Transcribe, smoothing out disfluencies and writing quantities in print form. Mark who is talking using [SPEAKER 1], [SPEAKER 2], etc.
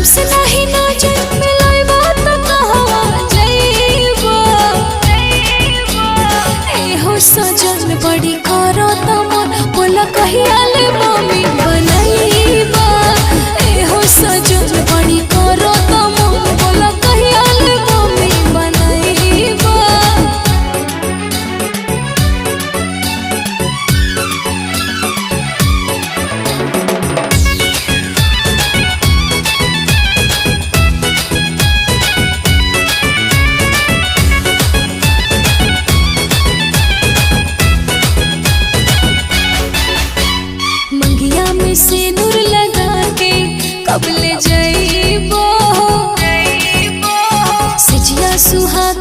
[SPEAKER 1] से नहीं नजर मिलाइबा त कहवा जाइबा। एहो सजन बड़ी करत मन, बोला कहिया ले मम्मी बनाइबा। एहो सजन बड़ी करत मन, बोला कहिया ले मम्मी बनाइबा। मंगिया में सिंदूर लगा के कब ले जाइबो, सजिया सुहाग